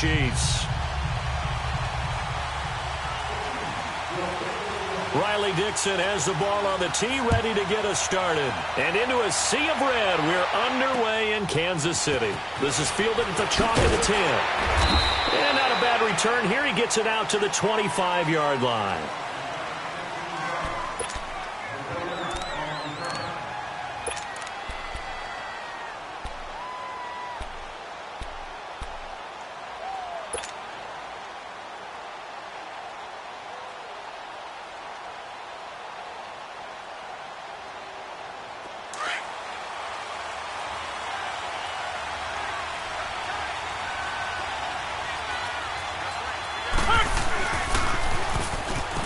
Chiefs. Riley Dixon has the ball on the tee, ready to get us started. And into a sea of red, we're underway in Kansas City. This is fielded at the chalk of the 10. And not a bad return here. He gets it out to the 25-yard line.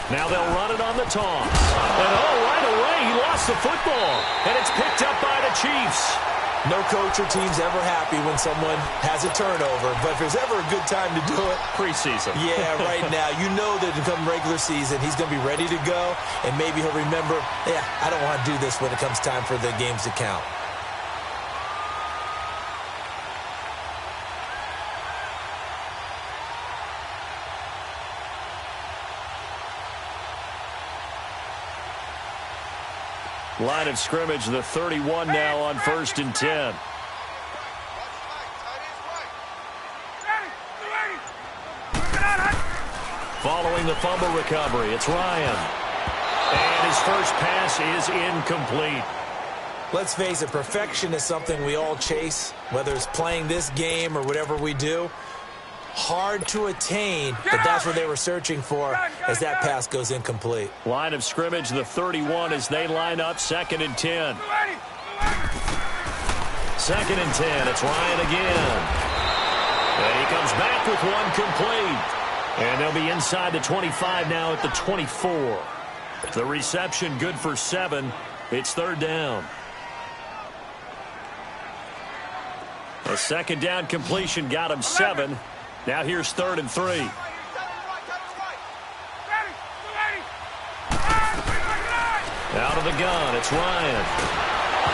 Now they'll run it on the toss. And right away, he lost the football. And it's picked up by the Chiefs. No coach or team's ever happy when someone has a turnover. But if there's ever a good time to do it, preseason. Yeah, right now. You know that come regular season, he's going to be ready to go. And maybe he'll remember, yeah, I don't want to do this when it comes time for the games to count. Line of scrimmage, the 31 now on 1st and 10. Following the fumble recovery, it's Ryan. And his first pass is incomplete. Let's face it, perfection is something we all chase, whether it's playing this game or whatever we do. Hard to attain, but that's what they were searching for as that pass goes incomplete. Line of scrimmage, the 31 as they line up 2nd and 10. 2nd and 10, it's Ryan again. And he comes back with one complete. And they'll be inside the 25 now at the 24. The reception good for 7. It's 3rd down. A 2nd down completion got him 7. Now here's 3rd and 3. Out of the gun, it's Ryan.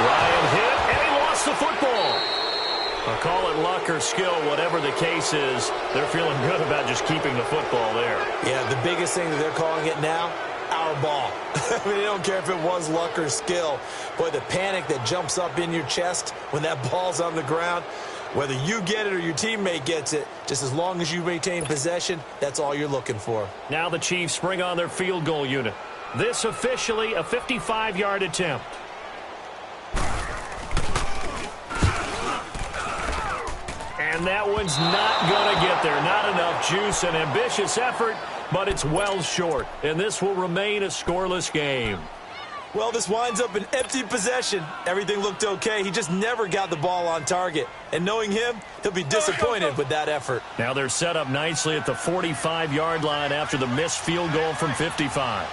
Ryan hit, and he lost the football. I'll call it luck or skill, whatever the case is. They're feeling good about just keeping the football there. Yeah, the biggest thing that they're calling it now, our ball. I mean, they don't care if it was luck or skill. Boy, the panic that jumps up in your chest when that ball's on the ground, whether you get it or your teammate gets it, just as long as you maintain possession, that's all you're looking for. Now the Chiefs bring on their field goal unit. This officially a 55-yard attempt. And that one's not going to get there. Not enough juice. An ambitious effort, but it's well short. And this will remain a scoreless game. Well, this winds up an empty possession. Everything looked okay. He just never got the ball on target. And knowing him, he'll be disappointed with that effort. Now they're set up nicely at the 45-yard line after the missed field goal from 55.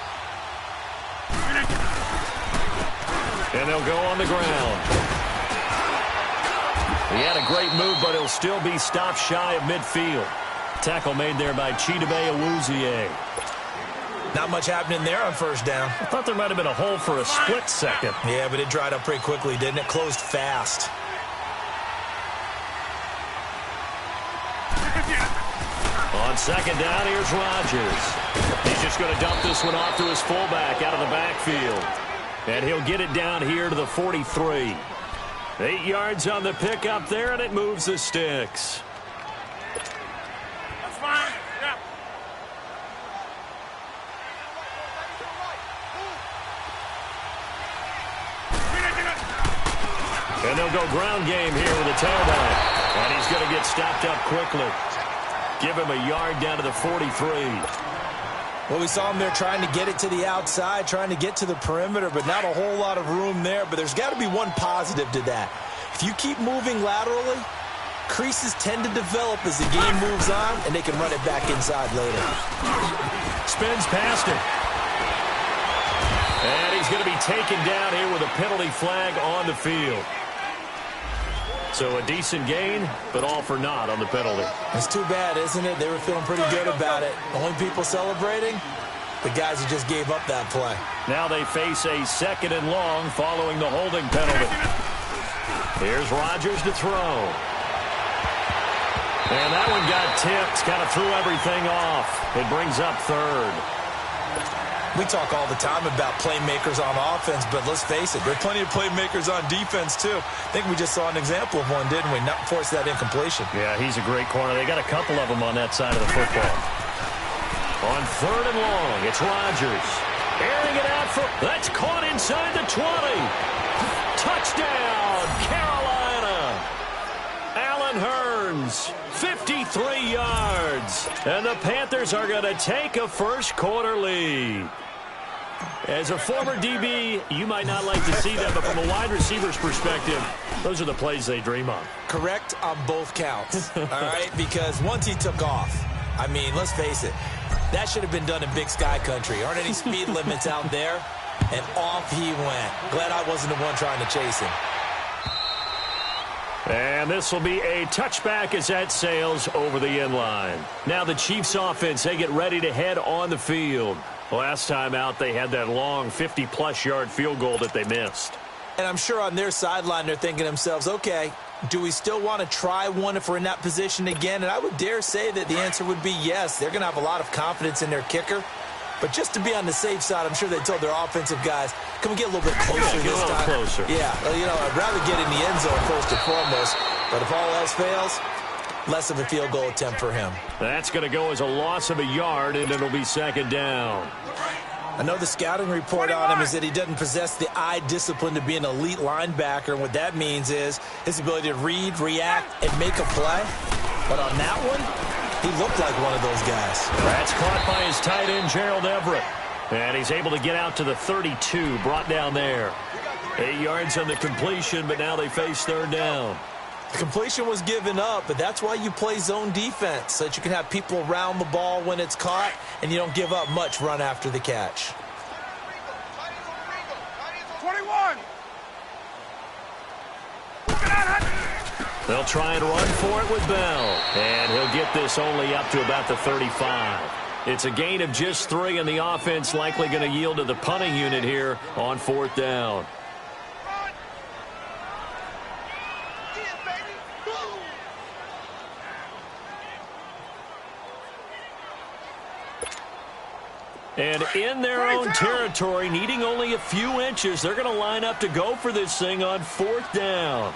And they'll go on the ground. He had a great move, but he'll still be stopped shy of midfield. Tackle made there by Ljbrownjr77313. Not much happening there on 1st down. I thought there might have been a hole for a split second. Yeah, but it dried up pretty quickly, didn't it? Closed fast. On 2nd down, here's Rodgers. He's just going to dump this one off to his fullback out of the backfield. And he'll get it down here to the 43. 8 yards on the pickup there, and it moves the sticks. That's fine. Yeah. And they'll go ground game here with a tailback. And he's going to get stopped up quickly. Give him a yard down to the 43. Well, we saw him there trying to get it to the outside, trying to get to the perimeter, but not a whole lot of room there. But there's got to be one positive to that. If you keep moving laterally, creases tend to develop as the game moves on, and they can run it back inside later. Spins past it. And he's going to be taken down here with a penalty flag on the field. So a decent gain, but all for naught on the penalty. It's too bad, isn't it? They were feeling pretty good about it. Only people celebrating, the guys who just gave up that play. Now they face a 2nd and long following the holding penalty. Here's Rodgers to throw. And that one got tipped, kind of threw everything off. It brings up third. We talk all the time about playmakers on offense, but let's face it, there are plenty of playmakers on defense, too. I think we just saw an example of one, didn't we? Not force that incompletion. Yeah, he's a great corner. They got a couple of them on that side of the football. On third and long, it's Rodgers. Airing it out for... That's caught inside the 20. Touchdown, Carolina. Allen Hurns, 53 yards. And the Panthers are going to take a first-quarter lead. As a former DB, you might not like to see that, but from a wide receiver's perspective, those are the plays they dream of. Correct on both counts, all right? Because once he took off, I mean, let's face it, that should have been done in Big Sky Country. Aren't any speed limits out there? And off he went. Glad I wasn't the one trying to chase him. And this will be a touchback as that sails over the end line. Now the Chiefs offense, they get ready to head on the field. Last time out, they had that long 50-plus yard field goal that they missed. And I'm sure on their sideline they're thinking to themselves, okay, do we still want to try one if we're in that position again? And I would dare say that the answer would be yes. They're going to have a lot of confidence in their kicker. But just to be on the safe side, I'm sure they told their offensive guys, can we get a little bit closer this time? Closer. Yeah, you know, I'd rather get in the end zone first and foremost. But if all else fails, less of a field goal attempt for him. That's going to go as a loss of a yard, and it'll be second down. I know the scouting report on him is that he doesn't possess the eye discipline to be an elite linebacker. And what that means is his ability to read, react, and make a play. But on that one, he looked like one of those guys. That's caught by his tight end, Gerald Everett. And he's able to get out to the 32, brought down there. 8 yards on the completion, but now they face third down. The completion was given up, but that's why you play zone defense, so that you can have people around the ball when it's caught, and you don't give up much run after the catch. 21. They'll try and run for it with Bell. And he'll get this only up to about the 35. It's a gain of just 3, and the offense likely going to yield to the punting unit here on fourth down. And in their own territory, needing only a few inches, they're going to line up to go for this thing on fourth down.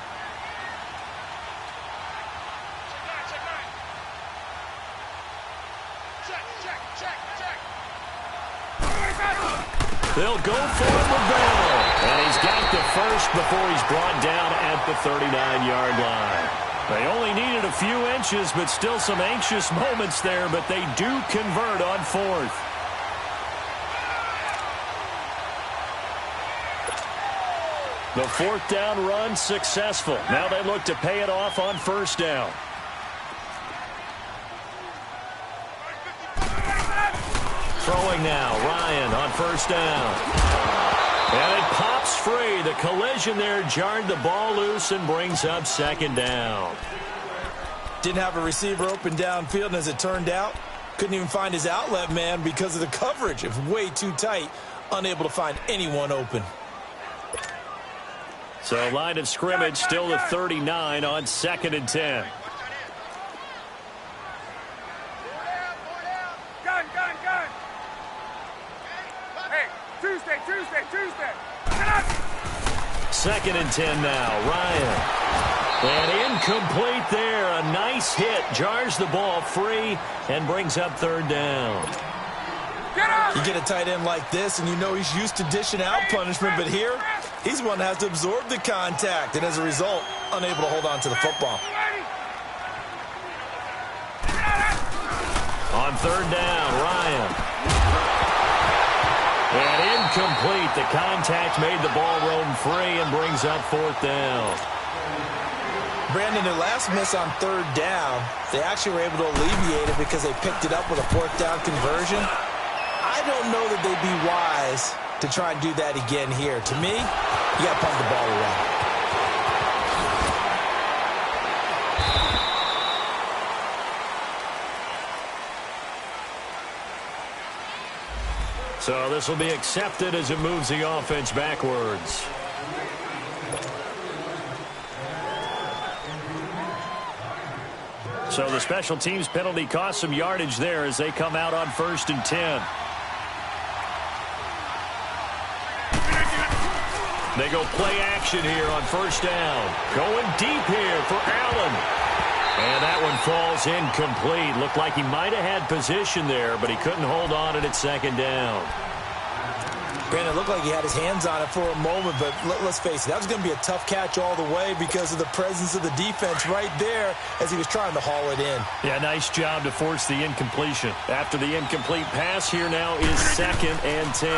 They'll go for it with Bell. And he's got the first before he's brought down at the 39-yard line. They only needed a few inches, but still some anxious moments there, but they do convert on fourth. The fourth down run successful. Now they look to pay it off on first down. Throwing now, Ryan on first down. And it pops free. The collision there jarred the ball loose and brings up second down. Didn't have a receiver open downfield, and as it turned out, couldn't even find his outlet man because of the coverage. It was way too tight, unable to find anyone open. So line of scrimmage still to 39 on 2nd and 10. Gun. Hey, Tuesday. Get up. 2nd and 10 now. Ryan. And incomplete there. A nice hit. Jars the ball free and brings up third down. Get up. You get a tight end like this, and you know he's used to dishing out punishment, but here, he's one that has to absorb the contact, and as a result, unable to hold on to the football. On third down, Ryan. And incomplete. The contact made the ball roam free and brings up fourth down. Brandon, their last miss on third down, they actually were able to alleviate it because they picked it up with a fourth down conversion. I don't know that they'd be wise to try and do that again here. To me, you got to punt the ball around. So this will be accepted as it moves the offense backwards. So the special teams penalty cost some yardage there as they come out on 1st and 10. They go play action here on 1st down. Going deep here for Allen. And that one falls incomplete. Looked like he might have had position there, but he couldn't hold on at 2nd down. Brandon, it looked like he had his hands on it for a moment, but let's face it, that was going to be a tough catch all the way because of the presence of the defense right there as he was trying to haul it in. Yeah, nice job to force the incompletion. After the incomplete pass, here now is 2nd and 10.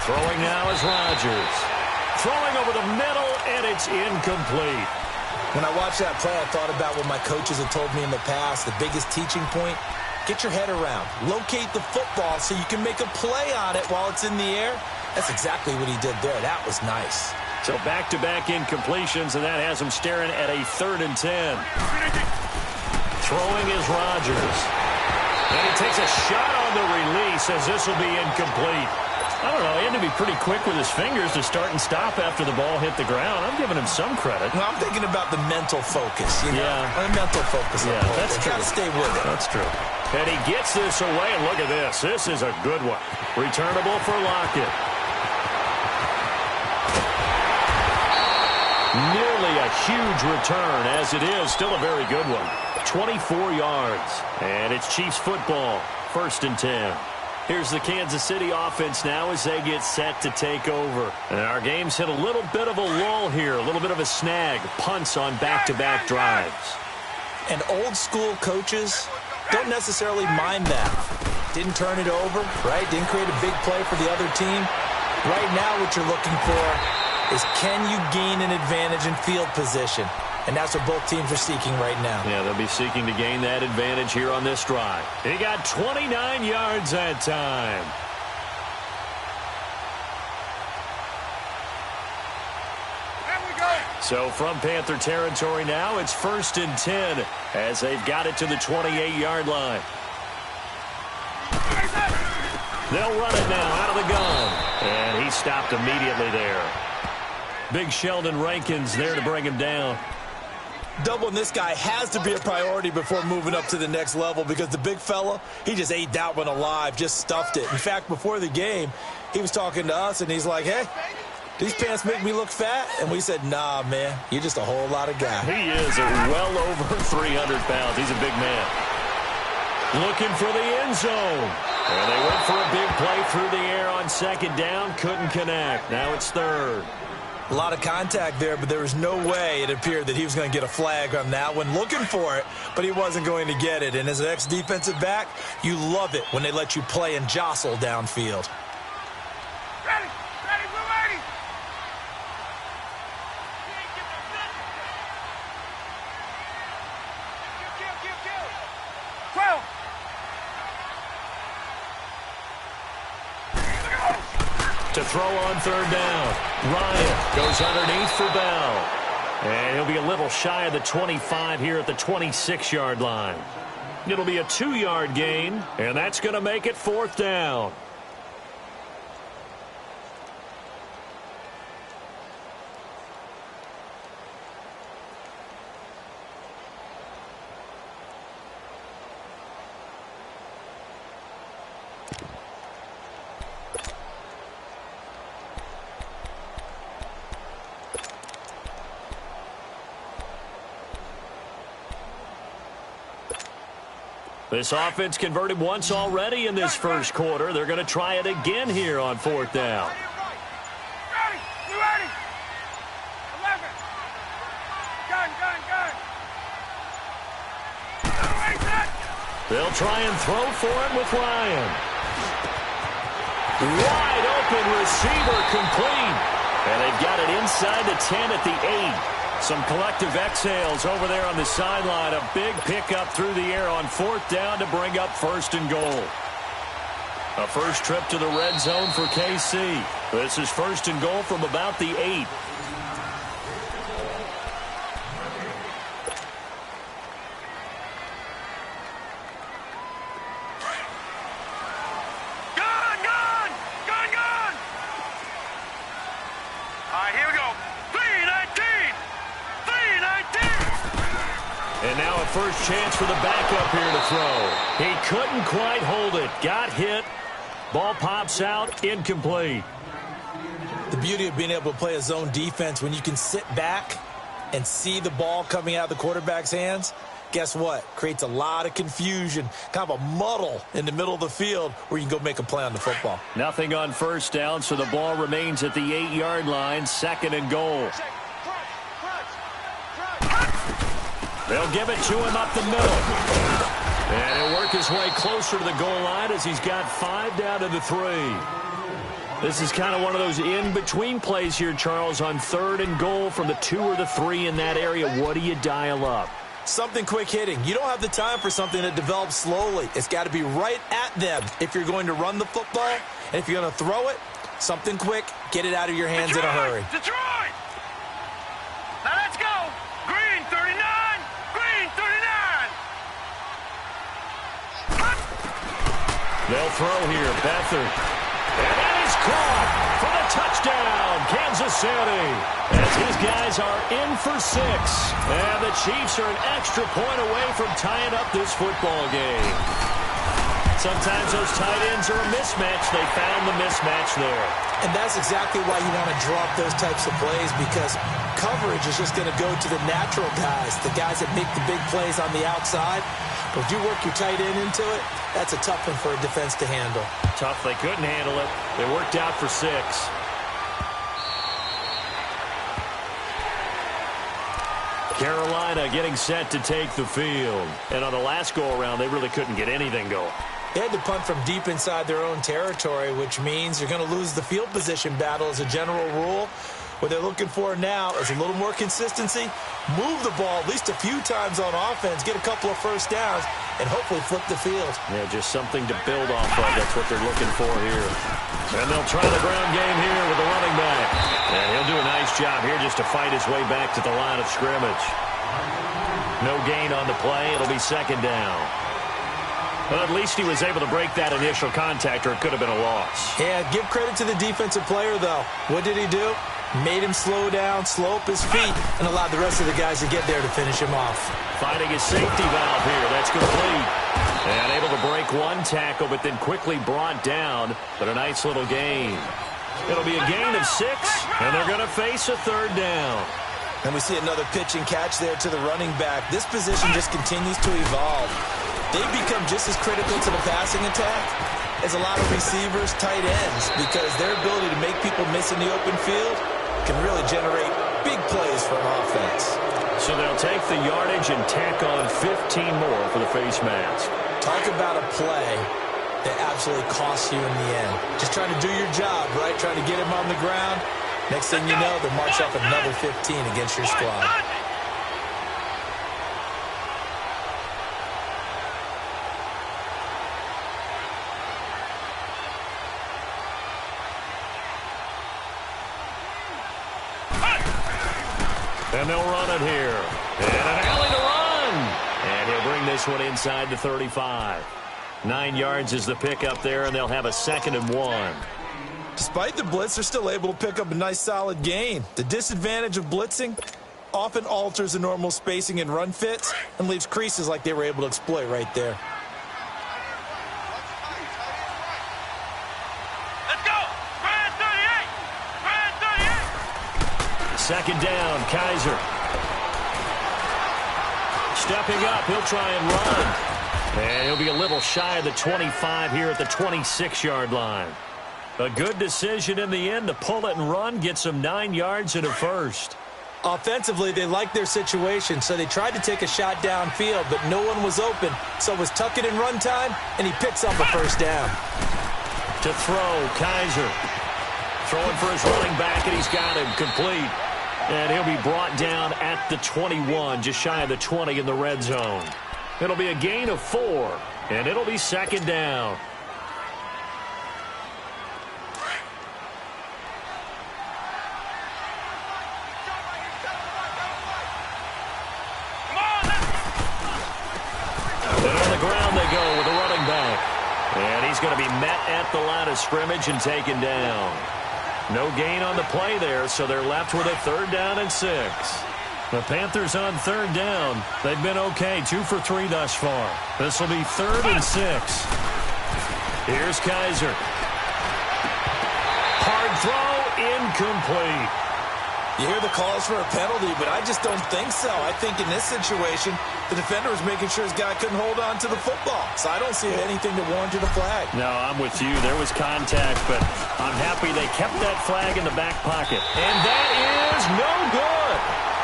Throwing now is Rodgers. Throwing over the middle, and it's incomplete. When I watched that play, I thought about what my coaches had told me in the past. The biggest teaching point, get your head around. Locate the football so you can make a play on it while it's in the air. That's exactly what he did there. That was nice. So back-to-back incompletions, and that has him staring at a 3rd and 10. Throwing is Rodgers. And he takes a shot on the release as this will be incomplete. I don't know, he had to be pretty quick with his fingers to start and stop after the ball hit the ground. I'm giving him some credit. Well, I'm thinking about the mental focus, you know? Yeah. The mental focus. Yeah, that's true. Got to stay with it. That's true. And he gets this away, and look at this. This is a good one. Returnable for Lockett. Nearly a huge return, as it is. Still a very good one. 24 yards. And it's Chiefs football. 1st and 10. Here's the Kansas City offense now as they get set to take over. And our game's hit a little bit of a lull here, a little bit of a snag. Punts on back-to-back drives. And old-school coaches don't necessarily mind that. Didn't turn it over, right? Didn't create a big play for the other team. Right now what you're looking for is can you gain an advantage in field position? And that's what both teams are seeking right now. Yeah, they'll be seeking to gain that advantage here on this drive. He got 29 yards that time. There we go. So from Panther territory now, it's 1st and 10 as they've got it to the 28-yard line. They'll run it now out of the gun. And he stopped immediately there. Big Sheldon Rankins there to bring him down. Doubling this guy has to be a priority before moving up to the next level because the big fella, he just ate that one alive, just stuffed it. In fact, before the game, he was talking to us, and he's like, hey, these pants make me look fat? And we said, nah, man, you're just a whole lot of guy. He is well over 300 pounds. He's a big man. Looking for the end zone. And they went for a big play through the air on 2nd down. Couldn't connect. Now it's 3rd. A lot of contact there, but there was no way it appeared that he was going to get a flag on that one. Looking for it, but he wasn't going to get it. And as an ex-defensive back, you love it when they let you play and jostle downfield. Ready, ready, we're ready. Kill. 12. To throw on 3rd down. Ryan goes underneath for Bell. And he'll be a little shy of the 25 here at the 26-yard line. It'll be a 2-yard gain, and that's going to make it 4th down. This offense converted once already in this first quarter. They're going to try it again here on 4th down. Ready, you ready? 11. Gun. They'll try and throw for it with Ryan. Wide open receiver complete. And they've got it inside the 10 at the 8. Some collective exhales over there on the sideline. A big pickup through the air on 4th down to bring up 1st and goal. A first trip to the red zone for KC. This is 1st and goal from about the 8. All right, here we go. 319. And now a first chance for the backup here to throw. He couldn't quite hold it. Got hit. Ball pops out, incomplete. The beauty of being able to play a zone defense when you can sit back and see the ball coming out of the quarterback's hands, guess what? Creates a lot of confusion, kind of a muddle in the middle of the field where you can go make a play on the football. Nothing on first down, so the ball remains at the 8-yard line, 2nd and goal. They'll give it to him up the middle. And he'll work his way closer to the goal line as he's got 5 down to the 3. This is kind of one of those in-between plays here, Charles, on 3rd and goal from the 2 or the 3 in that area. What do you dial up? Something quick hitting. You don't have the time for something that develops slowly. It's got to be right at them if you're going to run the football. And if you're going to throw it, something quick, get it out of your hands in a hurry. Detroit! Now let's go! Green 39! Green 39! They'll throw here. Beathard. And that is caught for the touchdown, Kansas City. As his guys are in for 6. And the Chiefs are an extra point away from tying up this football game. Sometimes those tight ends are a mismatch. They found the mismatch there. And that's exactly why you want to drop those types of plays, because coverage is just going to go to the natural guys, the guys that make the big plays on the outside. But if you work your tight end into it, that's a tough one for a defense to handle. Tough. They couldn't handle it. They worked out for 6. Carolina getting set to take the field. And on the last go-around, they really couldn't get anything going. They had to punt from deep inside their own territory, which means you're going to lose the field position battle as a general rule. What they're looking for now is a little more consistency, move the ball at least a few times on offense, get a couple of first downs, and hopefully flip the field. Yeah, just something to build off of. That's what they're looking for here. And they'll try the ground game here with the running back. And he'll do a nice job here just to fight his way back to the line of scrimmage. No gain on the play. It'll be 2nd down. But at least he was able to break that initial contact, or it could have been a loss. Yeah, give credit to the defensive player, though. What did he do? Made him slow down, slow up his feet, and allowed the rest of the guys to get there to finish him off. Finding his safety valve here. That's complete. And able to break one tackle, but then quickly brought down. But a nice little gain. It'll be a gain of 6, and they're going to face a 3rd down. And we see another pitch and catch there to the running back. This position just continues to evolve. They've become just as critical to the passing attack as a lot of receivers, tight ends, because their ability to make people miss in the open field can really generate big plays for an offense. So they'll take the yardage and tack on 15 more for the face mask. Talk about a play that absolutely costs you in the end. Just trying to do your job, right? Trying to get him on the ground. Next thing you know, they'll march up another 15 against your squad. And they'll run it here. And an alley to run. And he'll bring this one inside the 35. 9 yards is the pickup there, and they'll have a 2nd and 1. Despite the blitz, they're still able to pick up a nice solid gain. The disadvantage of blitzing often alters the normal spacing and run fits and leaves creases like they were able to exploit right there. Let's go! Brand 38! Brand 38! 2nd down, Kaiser. Stepping up, he'll try and run. And he'll be a little shy of the 25 here at the 26-yard line. A good decision in the end to pull it and run, get some 9 yards and a first. Offensively, they liked their situation, so they tried to take a shot downfield, but no one was open. So it was tuck it and run time, and he picks up a first down. To throw, Kaiser. Throwing for his running back, and he's got him complete. And he'll be brought down at the 21, just shy of the 20 in the red zone. It'll be a gain of 4, and it'll be 2nd down. And on the ground they go with a running back. And he's going to be met at the line of scrimmage and taken down. No gain on the play there, so they're left with a 3rd down and 6. The Panthers on third down. They've been okay, 2 for 3 thus far. This will be 3rd and 6. Here's Kaiser. Hard throw, incomplete. You hear the calls for a penalty, but I just don't think so. I think in this situation, the defender was making sure his guy couldn't hold on to the football. So I don't see anything to warrant a flag. No, I'm with you. There was contact, but I'm happy they kept that flag in the back pocket. And that is no good.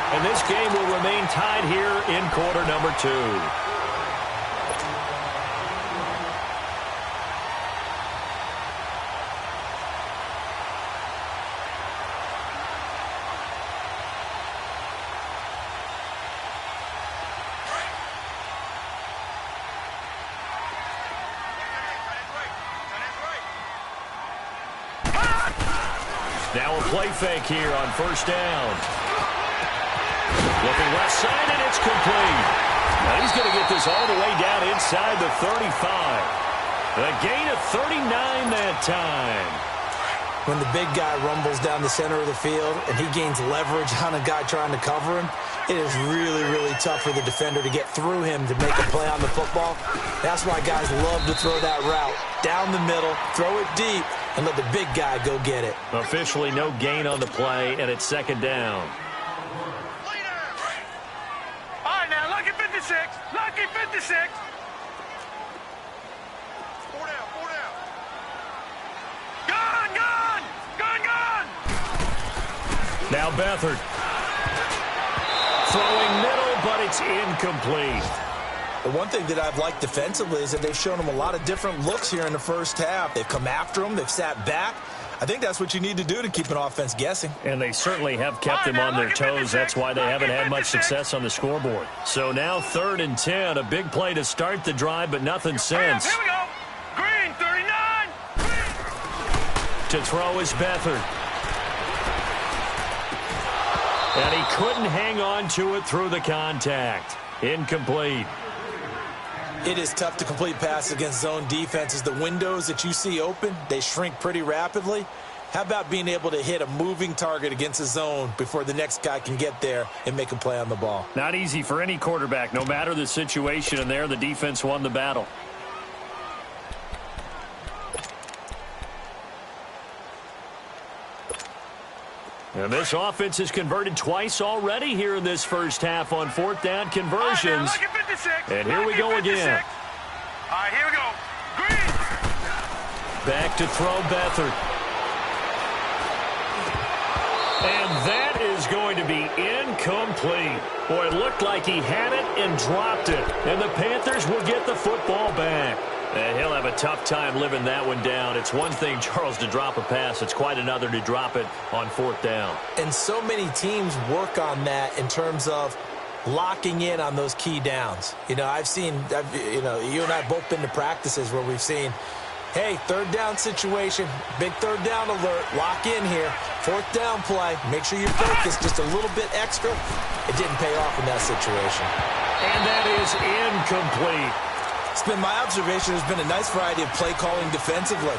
And this game will remain tied here in quarter number 2. Now a play fake here on first down. Looking left side, and it's complete. Now he's going to get this all the way down inside the 35. A gain of 39 that time. When the big guy rumbles down the center of the field and he gains leverage on a guy trying to cover him, it is really, really tough for the defender to get through him to make a play on the football. That's why guys love to throw that route down the middle, throw it deep, and let the big guy go get it. Officially no gain on the play, and it's second down. All right, now, lucky 56. Lucky 56. 4 down, 4 down. Gone, gone, gone, gone. Now Beathard. Throwing middle, but it's incomplete. The one thing that I've liked defensively is that they've shown him a lot of different looks here in the first half. They've come after him. They've sat back. I think that's what you need to do to keep an offense guessing. And they certainly have kept them on their toes. That's why they haven't had much success on the scoreboard. So now 3rd and 10. A big play to start the drive, but nothing since. Here we go. Green, 39. To throw is Beathard. And he couldn't hang on to it through the contact. Incomplete. It is tough to complete passes against zone defenses. The windows that you see open, they shrink pretty rapidly. How about being able to hit a moving target against a zone before the next guy can get there and make a play on the ball? Not easy for any quarterback, no matter the situation, and there the defense won the battle. And this offense has converted twice already here in this first half on 4th down conversions. Right, now, 56. And here we go again. All right, here we go. Green. Back to throw Beathard. And that is going to be incomplete. Boy, it looked like he had it and dropped it. And the Panthers will get the football back. And he'll have a tough time living that one down. It's one thing, Charles, to drop a pass. It's quite another to drop it on 4th down. And so many teams work on that in terms of locking in on those key downs. You know, you and I have both been to practices where we've seen, hey, 3rd down situation, big 3rd down alert, lock in here, 4th down play, make sure you're focused just a little bit extra. It didn't pay off in that situation. And that is incomplete. It's been my observation there's been a nice variety of play calling defensively.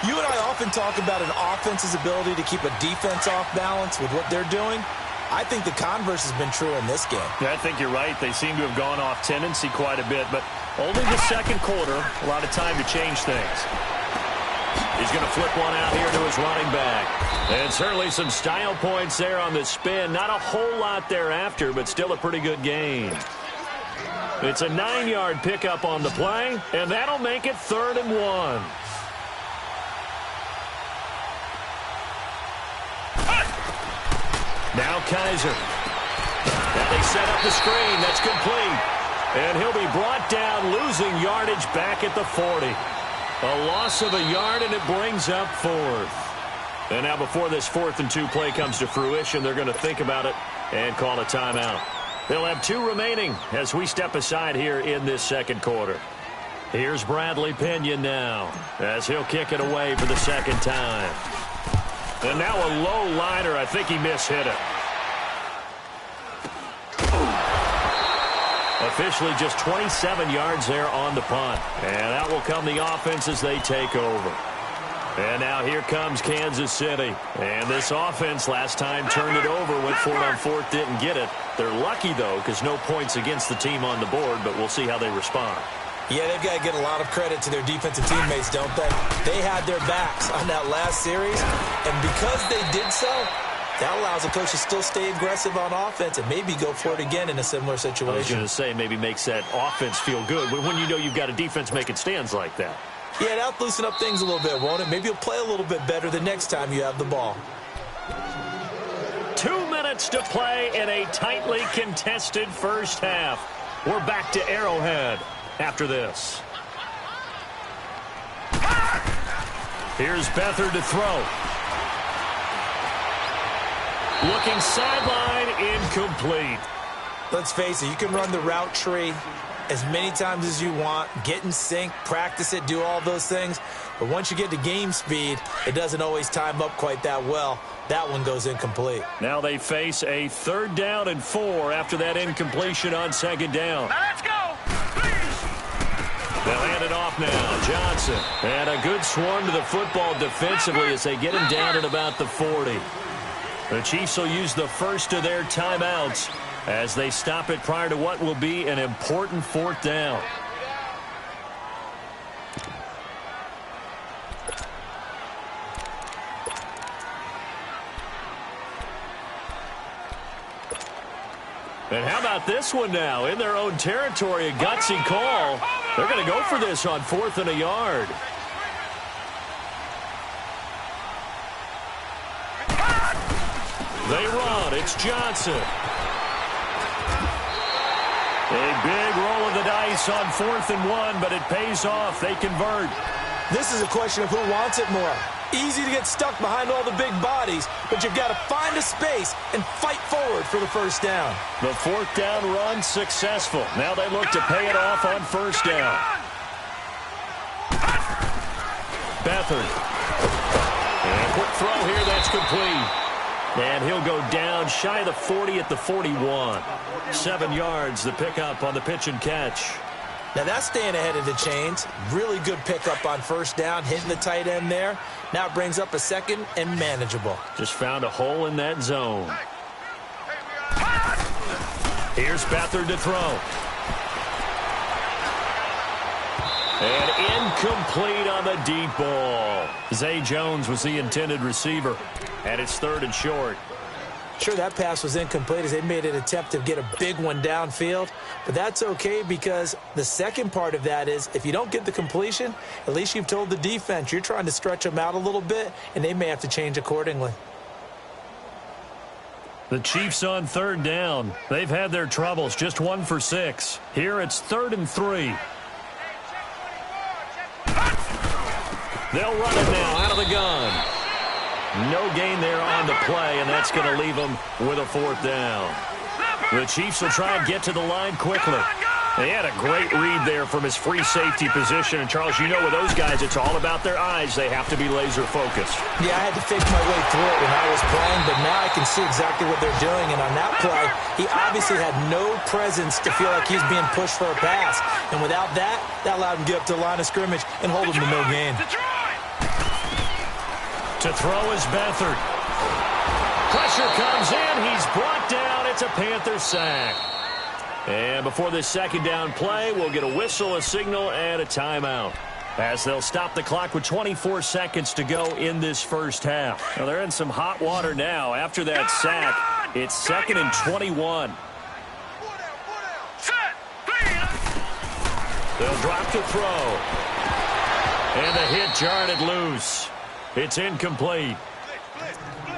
You and I often talk about an offense's ability to keep a defense off balance with what they're doing. I think the converse has been true in this game. Yeah, I think you're right. They seem to have gone off tendency quite a bit, but only the second quarter, a lot of time to change things. He's going to flip one out here to his running back. And certainly some style points there on the spin. Not a whole lot thereafter, but still a pretty good gain. It's a 9-yard pickup on the play, and that'll make it 3rd and 1. Now Kaiser. Now they set up the screen. That's complete. And he'll be brought down, losing yardage back at the 40. A loss of a yard, and it brings up 4th. And now before this 4th and 2 play comes to fruition, they're going to think about it and call a timeout. They'll have 2 remaining as we step aside here in this second quarter. Here's Bradley Pinion now as he'll kick it away for the second time. And now a low liner. I think he mishit it. Officially just 27 yards there on the punt. And out will come the offense as they take over. And now here comes Kansas City. And this offense last time turned it over, went for it on fourth, didn't get it. They're lucky, though, because no points against the team on the board, but we'll see how they respond. Yeah, they've got to get a lot of credit to their defensive teammates, don't they? They had their backs on that last series, and because they did so, that allows the coach to still stay aggressive on offense and maybe go for it again in a similar situation. I was going to say, maybe makes that offense feel good when you know you've got a defense making stands like that. Yeah, that'll loosen up things a little bit, won't it? Maybe you'll play a little bit better the next time you have the ball. 2 minutes to play in a tightly contested first half. We're back to Arrowhead after this. Here's Beathard to throw. Looking sideline, incomplete. Let's face it, you can run the route tree as many times as you want, get in sync, practice it, do all those things. But once you get to game speed, it doesn't always time up quite that well. That one goes incomplete. Now they face a 3rd down and 4 after that incompletion on 2nd down. Now let's go, please. They'll hand it off now. Johnson. And a good swarm to the football defensively as they get him down at about the 40. The Chiefs will use the first of their timeouts as they stop it prior to what will be an important 4th down. And how about this one now? In their own territory, a gutsy call. They're going to go for this on 4th and a yard. They run. It's Johnson. A big roll of the dice on 4th and 1, but it pays off. They convert. This is a question of who wants it more. Easy to get stuck behind all the big bodies, but you've got to find a space and fight forward for the first down. The 4th down run successful. Now they look to pay it off on 1st down. Beathard. And quick throw here, that's complete. And he'll go down shy of the 40 at the 41. 7 yards, the pickup on the pitch and catch. Now that's staying ahead of the chains. Really good pickup on 1st down, hitting the tight end there. Now it brings up a 2nd and manageable. Just found a hole in that zone. Here's Beathard to throw. And incomplete on the deep ball. Zay Jones was the intended receiver. And it's 3rd and short. Sure, that pass was incomplete as they made an attempt to get a big one downfield. But that's okay because the second part of that is if you don't get the completion, at least you've told the defense you're trying to stretch them out a little bit, and they may have to change accordingly. The Chiefs on 3rd down. They've had their troubles, just 1 for 6. Here it's 3rd and 3. They'll run it now out of the gun. No gain there on the play, and that's going to leave them with a 4th down. The Chiefs will try and get to the line quickly. They had a great read there from his free safety position. And, Charles, you know with those guys, it's all about their eyes. They have to be laser-focused. Yeah, I had to fake my way through it when I was playing, but now I can see exactly what they're doing. And on that play, he obviously had no presence to feel like he's being pushed for a pass. And without that, that allowed him to get up to the line of scrimmage and hold him to no gain. To throw is Beathard. Pressure comes in. He's brought down. It's a Panther sack. And before this 2nd down play, we'll get a whistle, a signal, and a timeout. As they'll stop the clock with 24 seconds to go in this first half. Now they're in some hot water now. After that sack, it's 2nd and 21. They'll drop to throw. And the hit jarred it loose. It's incomplete.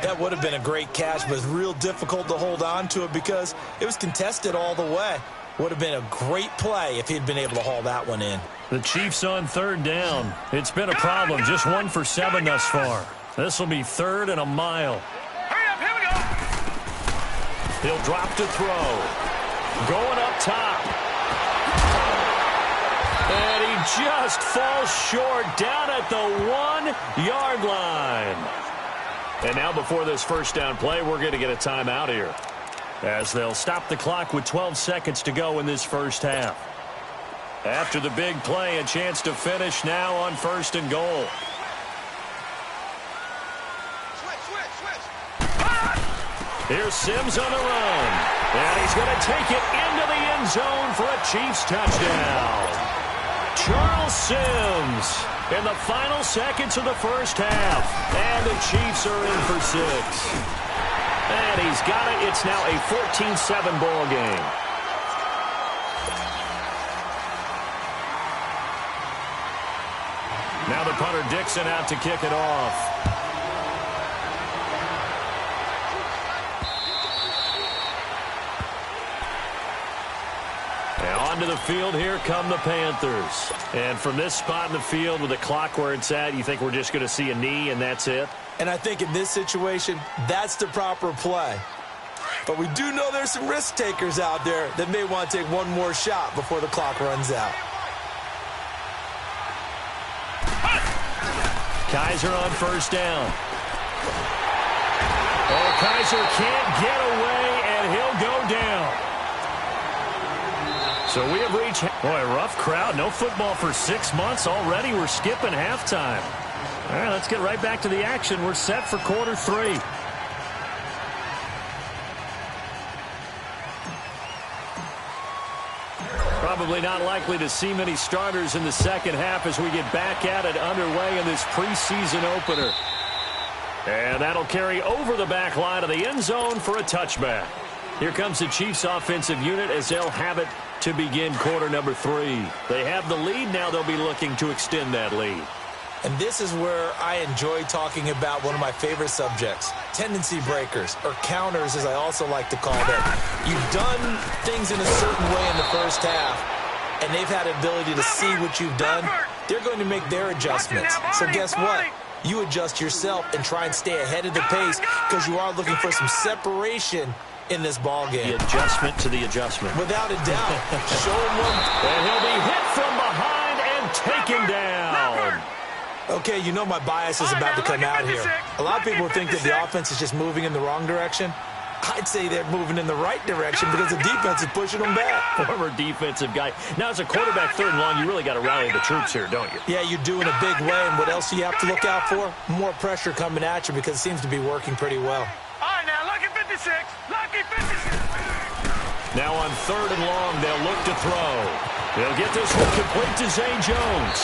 That would have been a great catch, but it's real difficult to hold on to it because it was contested all the way. Would have been a great play if he'd been able to haul that one in. The Chiefs on 3rd down. It's been a problem. Just 1 for 7 thus far. This will be 3rd and a mile. Hurry up, here we go. He'll drop to throw. Going up top. And he just falls short down at the 1-yard line. And now before this first down play, we're going to get a timeout here. As they'll stop the clock with 12 seconds to go in this first half. After the big play, a chance to finish now on 1st and goal. Here's Sims on the run. And he's going to take it into the end zone for a Chiefs touchdown. Charles Sims in the final seconds of the first half. And the Chiefs are in for 6. And he's got it. It's now a 14-7 ball game. Now the punter Dixon out to kick it off. And onto the field, here come the Panthers. And from this spot in the field with the clock where it's at, you think we're just going to see a knee and that's it? And I think in this situation, that's the proper play. But we do know there's some risk takers out there that may want to take one more shot before the clock runs out. Kaiser on first down. Oh, Kaiser can't get away, and he'll go down. So we have reached, boy, a rough crowd. No football for 6 months already. We're skipping halftime. All right, let's get right back to the action. We're set for quarter 3. Probably not likely to see many starters in the second half as we get back at it underway in this preseason opener. And that'll carry over the back line of the end zone for a touchback. Here comes the Chiefs offensive unit as they'll have it to begin quarter number 3. They have the lead. Now they'll be looking to extend that lead. And this is where I enjoy talking about one of my favorite subjects, tendency breakers, or counters as I also like to call them. You've done things in a certain way in the first half, and they've had the ability to see what you've done. They're going to make their adjustments. So guess what? You adjust yourself and try and stay ahead of the pace because you are looking for some separation in this ball game. The adjustment to the adjustment. Without a doubt. Show him one. And he'll be hit from behind and taken down. Okay, you know my bias is about to come out here. A lot of people think that the offense is just moving in the wrong direction. I'd say they're moving in the right direction because the defense is pushing them back. Former defensive guy. Now, as a quarterback, 3rd and long, you really got to rally the troops here, don't you? Yeah, you do in a big way. And what else do you have to look out for? More pressure coming at you because it seems to be working pretty well. All right, now, lucky 56. Lucky 56. Now on 3rd and long, they'll look to throw. They'll get this one complete to Zay Jones.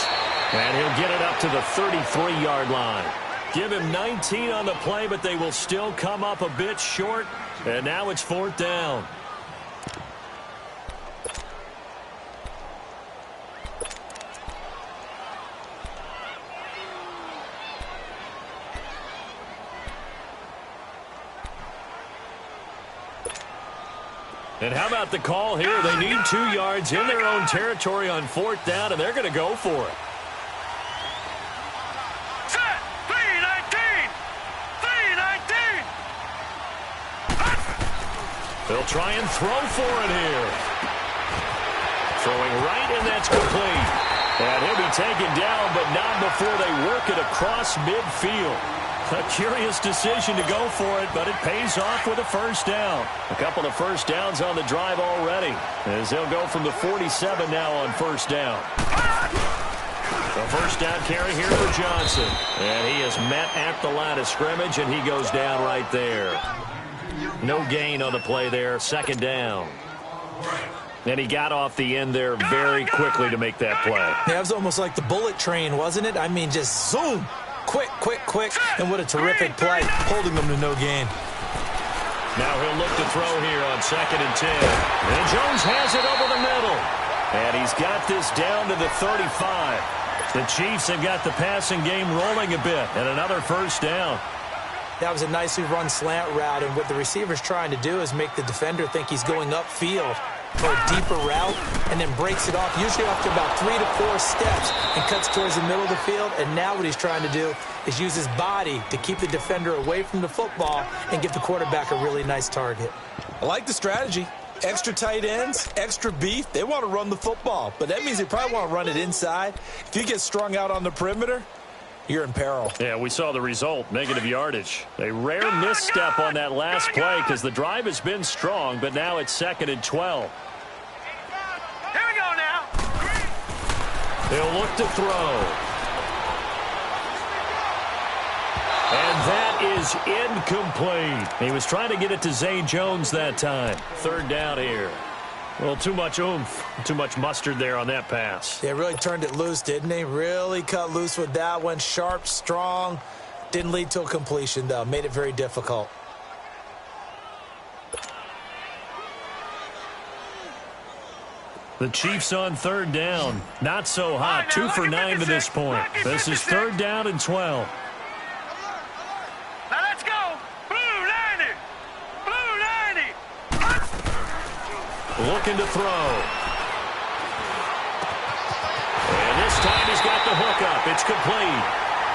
And he'll get it up to the 33-yard line. Give him 19 on the play, but they will still come up a bit short. And now it's 4th down. And how about the call here? They need 2 yards in their own territory on 4th down, and they're going to go for it. They'll try and throw for it here. Throwing right, and that's complete. And he'll be taken down, but not before they work it across midfield. A curious decision to go for it, but it pays off with a 1st down. A couple of 1st downs on the drive already, as they'll go from the 47 now on 1st down. The 1st down carry here for Johnson. And he is met at the line of scrimmage, and he goes down right there. No gain on the play there, 2nd down. And he got off the end there very quickly to make that play. Yeah, it was almost like the bullet train, wasn't it? I mean, just zoom. Quick, quick, quick. And what a terrific play, holding them to no gain. Now he'll look to throw here on 2nd and 10. And Jones has it over the middle. And he's got this down to the 35. The Chiefs have got the passing game rolling a bit. And another 1st down. That was a nicely run slant route, and what the receiver's trying to do is make the defender think he's going upfield for a deeper route, and then breaks it off, usually after about 3 to 4 steps, and cuts towards the middle of the field. And now what he's trying to do is use his body to keep the defender away from the football and give the quarterback a really nice target. I like the strategy. Extra tight ends, extra beef. They want to run the football, but that means they probably want to run it inside. If you get strung out on the perimeter, you're in peril. Yeah, we saw the result, negative yardage. A rare misstep on that last play because the drive has been strong, but now it's 2nd and 12. Here we go now. They'll look to throw. And that is incomplete. He was trying to get it to Zay Jones that time. Third down here. Well, too much oomph, too much mustard there on that pass. Yeah, really turned it loose, didn't he? Really cut loose with that one. Sharp, strong. Didn't lead to a completion, though. Made it very difficult. The Chiefs on third down. Not so hot. 2 for 9 to this point. This is third down and 12. Now let's go. Blue 90. Blue 90. Looking to throw. And this time he's got the hook up. It's complete.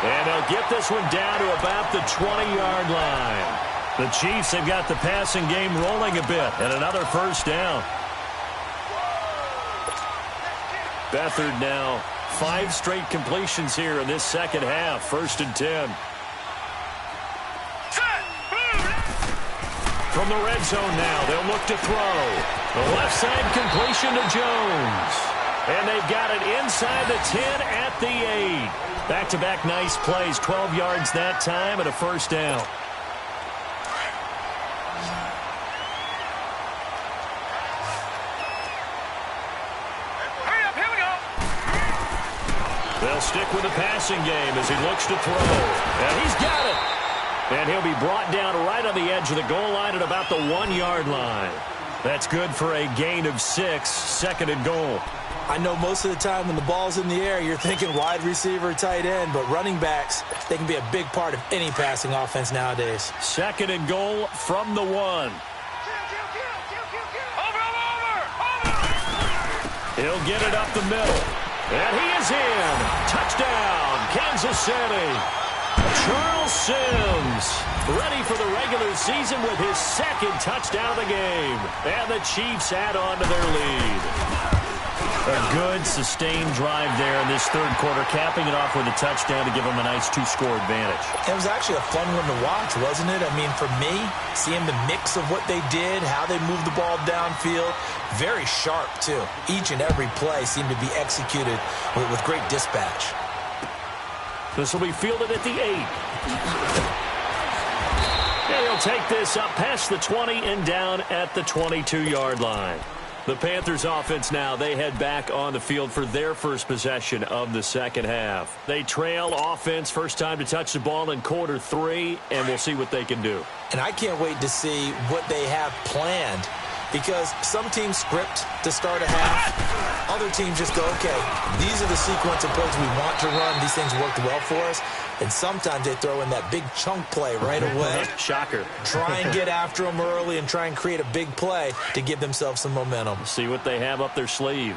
And they'll get this one down to about the 20-yard line. The Chiefs have got the passing game rolling a bit. And another first down. Beathard now 5 straight completions here in this second half. 1st and 10. From the red zone now, they'll look to throw. The left side completion to Jones. And they've got it inside the 10 at the 8. Back-to-back nice plays. 12 yards that time and a first down. They'll stick with the passing game as he looks to throw. And he's got it. And he'll be brought down right on the edge of the goal line at about the 1-yard line. That's good for a gain of 6, 2nd and goal. I know most of the time when the ball's in the air, you're thinking wide receiver, tight end, but running backs, they can be a big part of any passing offense nowadays. 2nd and goal from the 1. Over. He'll get it up the middle. And he is in. Touchdown, Kansas City. Charles Sims ready for the regular season with his 2nd touchdown of the game. And the Chiefs add on to their lead. A good, sustained drive there in this third quarter, capping it off with a touchdown to give them a nice 2-score advantage. It was actually a fun one to watch, wasn't it? I mean, for me, seeing the mix of what they did, how they moved the ball downfield, very sharp, too. Each and every play seemed to be executed with great dispatch. This will be fielded at the 8. And he'll take this up past the 20 and down at the 22-yard line. The Panthers offense now, they head back on the field for their first possession of the second half. They trail offense, first time to touch the ball in quarter 3, and we'll see what they can do. And I can't wait to see what they have planned, because some teams script to start a half. Other teams just go, okay, these are the sequence of plays we want to run. These things worked well for us. And sometimes they throw in that big chunk play right away. Shocker. Try and get after them early and try and create a big play to give themselves some momentum. See what they have up their sleeve.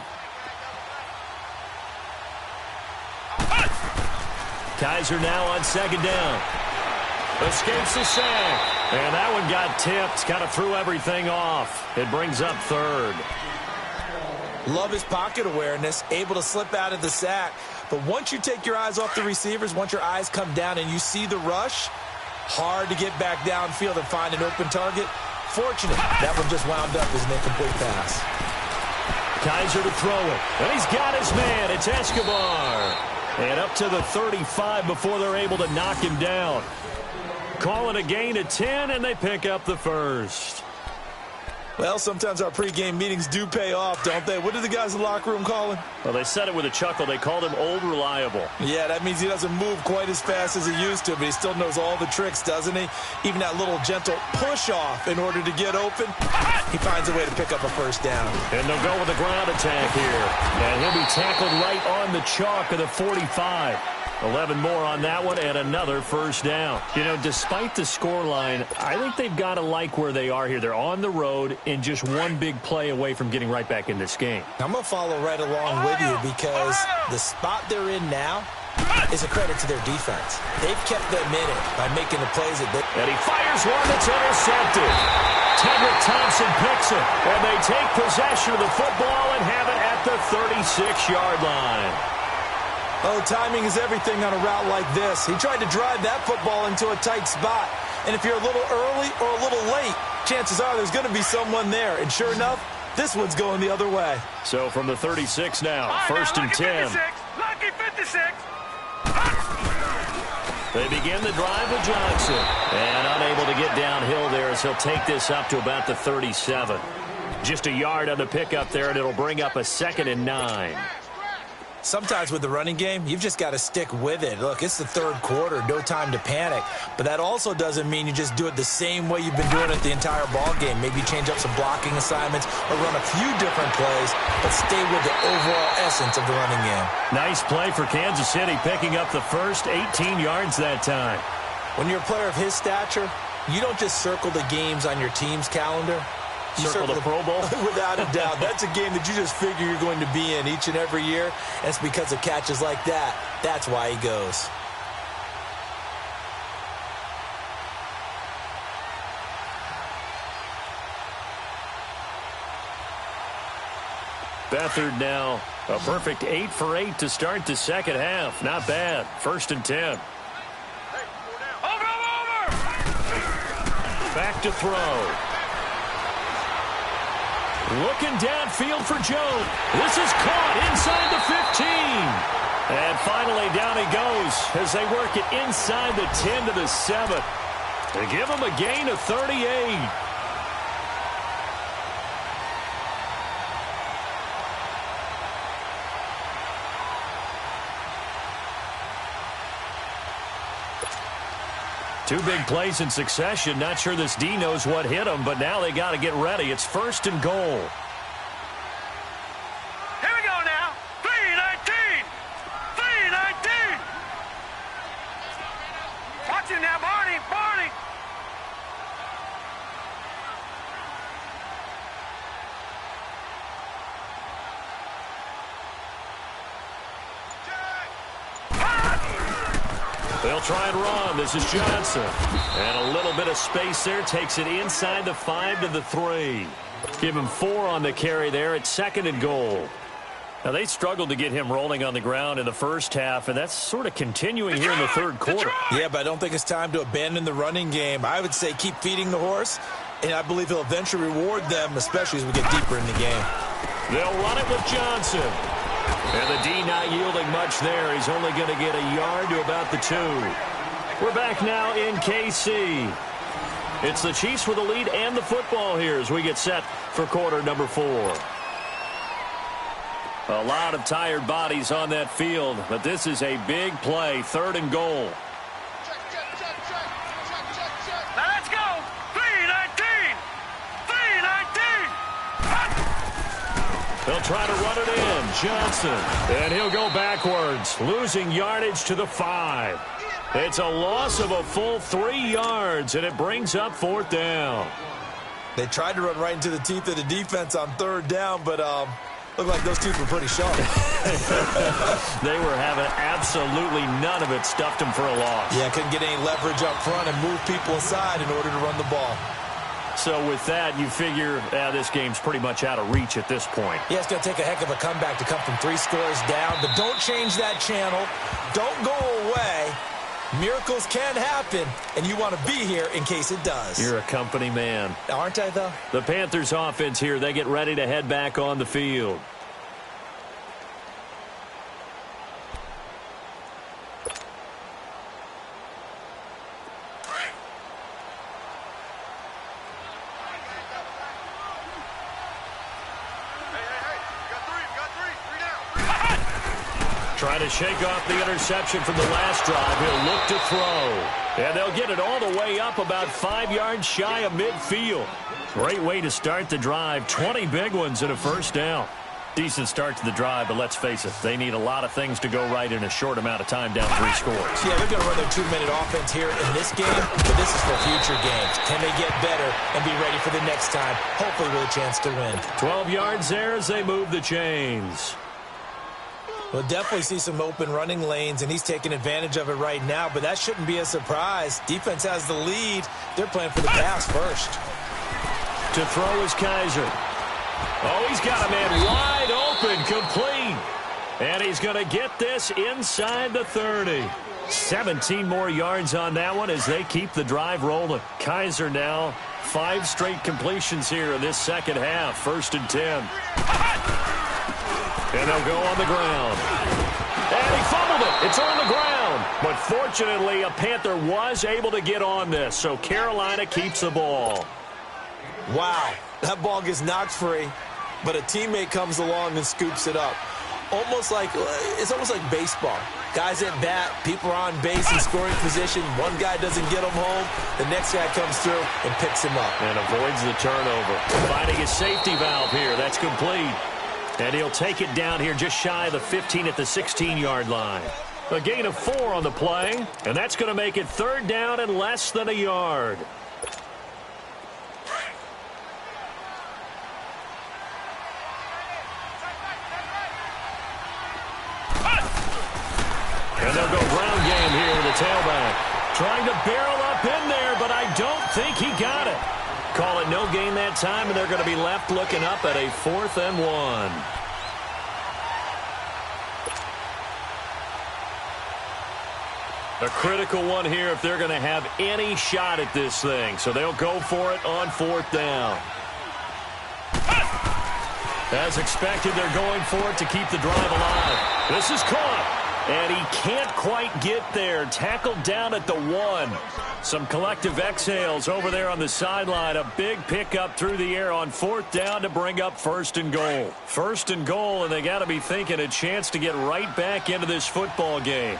Kaiser now on 2nd down. Escapes the sack. And that one got tipped. Kind of threw everything off. It brings up 3rd. Love his pocket awareness. Able to slip out of the sack. But once you take your eyes off the receivers, once your eyes come down and you see the rush, hard to get back downfield and find an open target. Fortunate, that one just wound up as an incomplete pass. Kaiser to throw it. And he's got his man. It's Escobar. And up to the 35 before they're able to knock him down. Call it a gain of 10, and they pick up the first. Well, sometimes our pregame meetings do pay off, don't they? What do the guys in the locker room call him? Well, they said it with a chuckle. They called him Old Reliable. Yeah, that means he doesn't move quite as fast as he used to, but he still knows all the tricks, doesn't he? Even that little gentle push-off in order to get open, he finds a way to pick up a first down. And they'll go with a ground attack here. And he'll be tackled right on the chalk of the 45. 11 more on that one, and another first down. You know, despite the scoreline, I think they've got to like where they are here. They're on the road and just one big play away from getting right back in this game. I'm going to follow right along with you because the spot they're in now is a credit to their defense. They've kept them in it by making the plays that they... And he fires one that's intercepted. Tedrick Thompson picks it, and they take possession of the football and have it at the 36-yard line. Oh, timing is everything on a route like this. He tried to drive that football into a tight spot. And if you're a little early or a little late, chances are there's going to be someone there. And sure enough, this one's going the other way. So from the 36 now, 1st and 10. Lucky 56. They begin the drive with Johnson. And unable to get downhill there as he'll take this up to about the 37. Just a yard on the pickup there, and it'll bring up a 2nd and 9. Sometimes with the running game, you've just got to stick with it. Look, it's the third quarter, no time to panic. But that also doesn't mean you just do it the same way you've been doing it the entire ball game. Maybe change up some blocking assignments or run a few different plays, but stay with the overall essence of the running game. Nice play for Kansas City, picking up the first 18 yards that time. When you're a player of his stature, you don't just circle the games on your team's calendar. Circle the Pro Bowl? Without a doubt. That's a game that you just figure you're going to be in each and every year. And it's because of catches like that. That's why he goes. Beathard now a perfect 8 for 8 to start the second half. Not bad. 1st and 10. Over! Back to throw. Looking downfield for Joe. This is caught inside the 15. And finally down he goes as they work it inside the 10 to the 7. To give him a gain of 38. Two big plays in succession. Not sure this D knows what hit him, but now they got to get ready. It's 1st and goal. Here we go now. 3-19. 3-19. Watch him now, Barney. Barney. They'll try and run. This is Johnson. And a little bit of space there. Takes it inside the 5 to the 3. Give him 4 on the carry there at 2nd and goal. Now, they struggled to get him rolling on the ground in the first half, and that's sort of continuing here in the third quarter. Yeah, but I don't think it's time to abandon the running game. I would say keep feeding the horse, and I believe he'll eventually reward them, especially as we get deeper in the game. They'll run it with Johnson. And the D not yielding much there. He's only going to get a yard to about the 2. We're back now in KC. It's the Chiefs with the lead and the football here as we get set for quarter number 4. A lot of tired bodies on that field, but this is a big play. 3rd and goal. Now let's go. 3-19. 3-19. They'll try to run it in. Johnson. And he'll go backwards, losing yardage to the 5. It's a loss of a full 3 yards, and it brings up 4th down. They tried to run right into the teeth of the defense on 3rd down, but looked like those teeth were pretty sharp. They were having absolutely none of it. Stuffed them for a loss. Yeah, couldn't get any leverage up front and move people aside in order to run the ball. So with that, you figure this game's pretty much out of reach at this point. Yeah, it's going to take a heck of a comeback to come from 3 scores down, but don't change that channel. Don't go away. Miracles can happen, and you want to be here in case it does. You're a company man. Aren't I, though? The Panthers offense here, they get ready to head back on the field. Trying to shake off the interception from the last drive. He'll look to throw. And they'll get it all the way up about 5 yards shy of midfield. Great way to start the drive. 20 big ones and a 1st down. Decent start to the drive, but let's face it, they need a lot of things to go right in a short amount of time down 3 scores. Yeah, they're going to run their 2-minute offense here in this game, but this is for future games. Can they get better and be ready for the next time, hopefully with a chance to win? 12 yards there as they move the chains. We'll definitely see some open running lanes, and he's taking advantage of it right now, but that shouldn't be a surprise. Defense has the lead. They're playing for the pass first. To throw is Kaiser. Oh, he's got a man wide open, complete. And he's going to get this inside the 30. 17 more yards on that one as they keep the drive rolling. Kaiser now 5 straight completions here in this second half. 1st and 10. And they'll go on the ground. And he fumbled it. It's on the ground. But fortunately, a Panther was able to get on this, so Carolina keeps the ball. Wow, that ball gets knocked free, but a teammate comes along and scoops it up. It's almost like baseball. Guys at bat, people are on base in scoring position. One guy doesn't get him home. The next guy comes through and picks him up. And avoids the turnover. Finding his safety valve here. That's complete. And he'll take it down here just shy of the 15 at the 16-yard line. A gain of 4 on the play, and that's going to make it 3rd down and less than a yard. And they'll go ground game here with the tailback. Trying to barrel up in there, but I don't think he got it. Call it no gain that time, and they're going to be left looking up at a 4th and 1. A critical one here if they're going to have any shot at this thing. So they'll go for it on 4th down. As expected, they're going for it to keep the drive alive. This is caught. And he can't quite get there. Tackled down at the 1. Some collective exhales over there on the sideline. A big pickup through the air on 4th down to bring up 1st and goal. 1st and goal, and they got to be thinking a chance to get right back into this football game.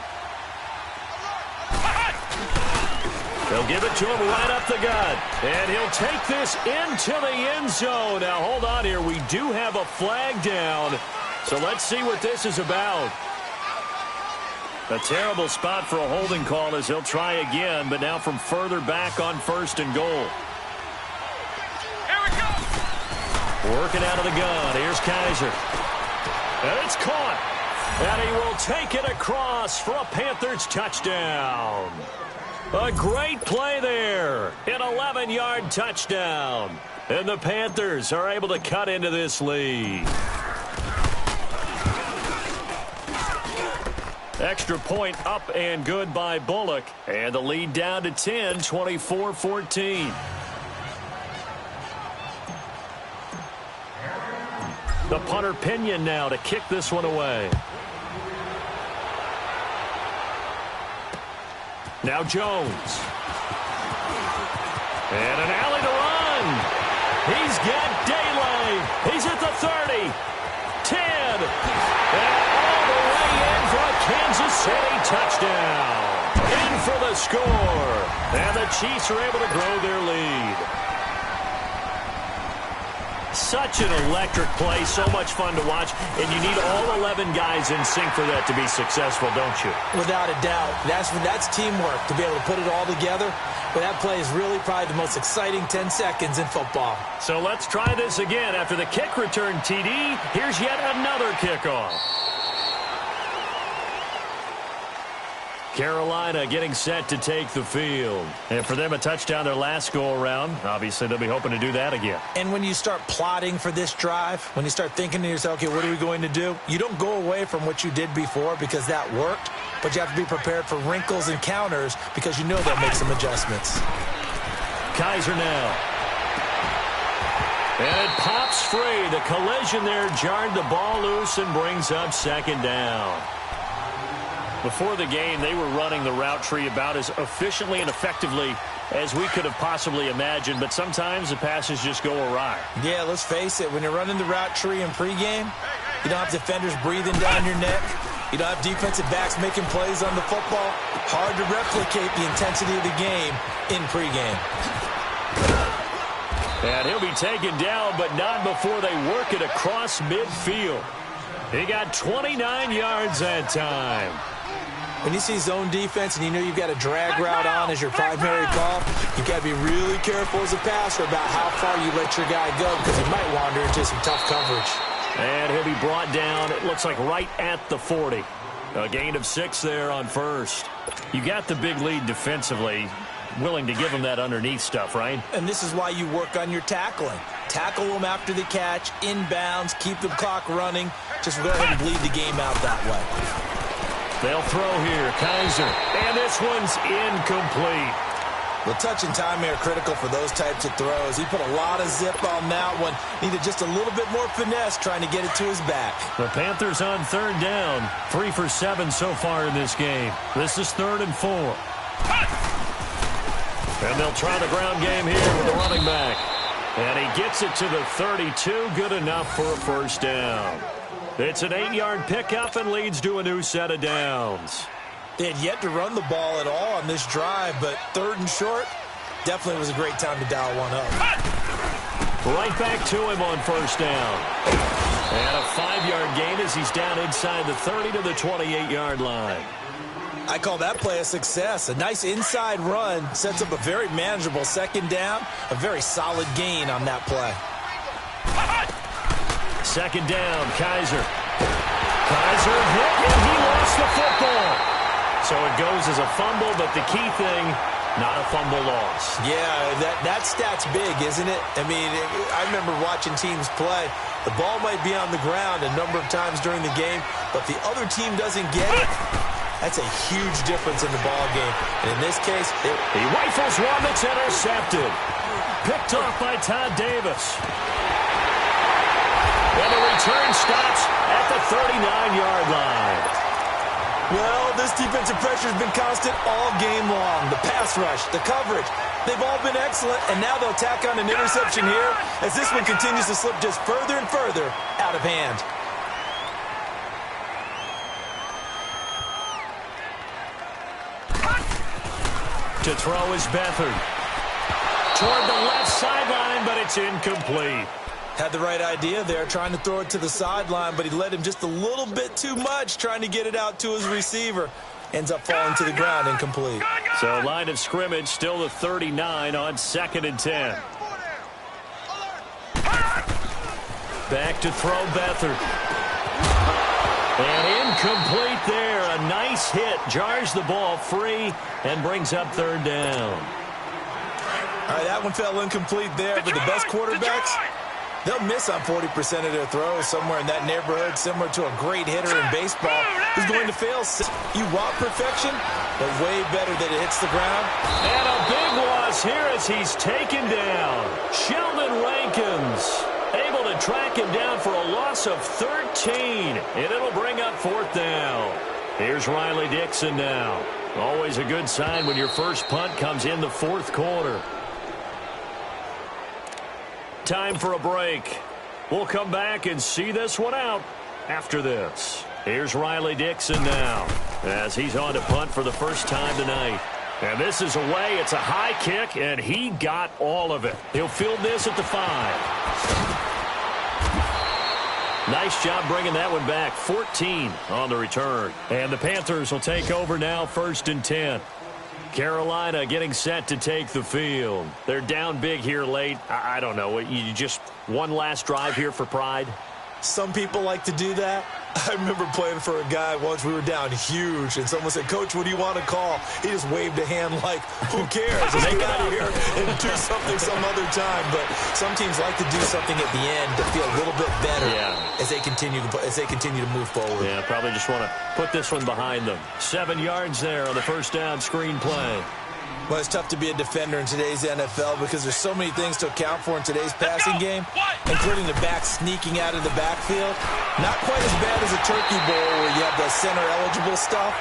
They'll give it to him right up the gut. And he'll take this into the end zone. Now, hold on here. We do have a flag down. So let's see what this is about. A terrible spot for a holding call as he'll try again, but now from further back on 1st and goal. Here we go. Working out of the gun. Here's Kaiser. And it's caught. And he will take it across for a Panthers touchdown. A great play there. An 11-yard touchdown. And the Panthers are able to cut into this lead. Extra point up and good by Bullock. And the lead down to 10, 24-14. The punter Pinion now to kick this one away. Now Jones. And an alley to run. He's got daylight. He's at the 30. 10. And all the way in for a Kansas City touchdown. In for the score. And the Chiefs are able to grow their lead. Such an electric play, so much fun to watch, and you need all 11 guys in sync for that to be successful, don't you? Without a doubt. That's teamwork to be able to put it all together. But that play is really probably the most exciting 10 seconds in football. So let's try this again. After the kick return TD, here's yet another kickoff. Carolina getting set to take the field. And for them, a touchdown their last go-around. Obviously, they'll be hoping to do that again. And when you start plotting for this drive, when you start thinking to yourself, okay, what are we going to do? You don't go away from what you did before because that worked, but you have to be prepared for wrinkles and counters because you know they'll make some adjustments. Kaiser now. And it pops free. The collision there jarred the ball loose and brings up 2nd down. Before the game, they were running the route tree about as efficiently and effectively as we could have possibly imagined, but sometimes the passes just go awry. Yeah, let's face it. When you're running the route tree in pregame, you don't have defenders breathing down your neck. You don't have defensive backs making plays on the football. Hard to replicate the intensity of the game in pregame. And he'll be taken down, but not before they work it across midfield. He got 29 yards that time. When you see zone defense and you know you've got a drag route on as your primary call, you've got to be really careful as a passer about how far you let your guy go because he might wander into some tough coverage. And he'll be brought down, it looks like right at the 40. A gain of 6 there on 1st. You got the big lead defensively. Willing to give them that underneath stuff, right? And this is why you work on your tackling. Tackle them after the catch, inbounds, keep the clock running. Just go ahead and bleed the game out that way. They'll throw here, Kaiser. And this one's incomplete. Well, touch and timing are critical for those types of throws. He put a lot of zip on that one. Needed just a little bit more finesse trying to get it to his back. The Panthers on third down. 3 for 7 so far in this game. This is 3rd and 4. And they'll try the ground game here with the running back. And he gets it to the 32. Good enough for a first down. It's an 8-yard pickup and leads to a new set of downs. They had yet to run the ball at all on this drive, but 3rd and short definitely was a great time to dial one up. Right back to him on first down. And a 5-yard gain as he's down inside the 30 to the 28-yard line. I call that play a success. A nice inside run sets up a very manageable second down. A very solid gain on that play. Second down, Kaiser. Kaiser hit, and he lost the football. So it goes as a fumble, but the key thing, not a fumble loss. Yeah, that stat's big, isn't it? I mean, I remember watching teams play. The ball might be on the ground a number of times during the game, but the other team doesn't get it. That's a huge difference in the ball game. And in this case, he rifles one that's intercepted. Picked off by Todd Davis. And the return stops at the 39-yard line. Well, this defensive pressure has been constant all game long. The pass rush, the coverage, they've all been excellent, and now they'll tack on an interception here as this one continues to slip just further and further out of hand. To throw is Beathard. Toward the left sideline, but it's incomplete. Had the right idea there, trying to throw it to the sideline, but he led him just a little bit too much, trying to get it out to his receiver. Ends up falling to the ground, incomplete. So line of scrimmage, still the 39 on 2nd and 10. Back to throw Beathard. And incomplete there. A nice hit. Jars the ball free and brings up 3rd down. All right, that one fell incomplete there, but the best quarterbacks, they'll miss on 40% of their throws somewhere in that neighborhood, similar to a great hitter in baseball who's going to fail. You want perfection, but way better that it hits the ground. And a big loss here as he's taken down. Sheldon Rankins able to track him down for a loss of 13, and it'll bring up 4th down. Here's Riley Dixon now. Always a good sign when your first punt comes in the 4th quarter. Time for a break. We'll come back and see this one out after this. Here's Riley Dixon now as he's on to punt for the first time tonight. And this is away. It's a high kick, and he got all of it. He'll field this at the 5. Nice job bringing that one back. 14 on the return. And the Panthers will take over now, 1st and 10. Carolina getting set to take the field. They're down big here late. I don't know. You just one last drive here for pride? Some people like to do that. I remember playing for a guy once. We were down huge, and someone said, "Coach, what do you want to call?" He just waved a hand like, who cares? Let's get out of here and do something some other time. But some teams like to do something at the end to feel a little bit better as they continue to move forward. Yeah, probably just want to put this one behind them. 7 yards there on the first down screen play. Well, it's tough to be a defender in today's NFL because there's so many things to account for in today's passing game, including the back sneaking out of the backfield. Not quite as bad as a turkey bowl where you have the center-eligible stuff,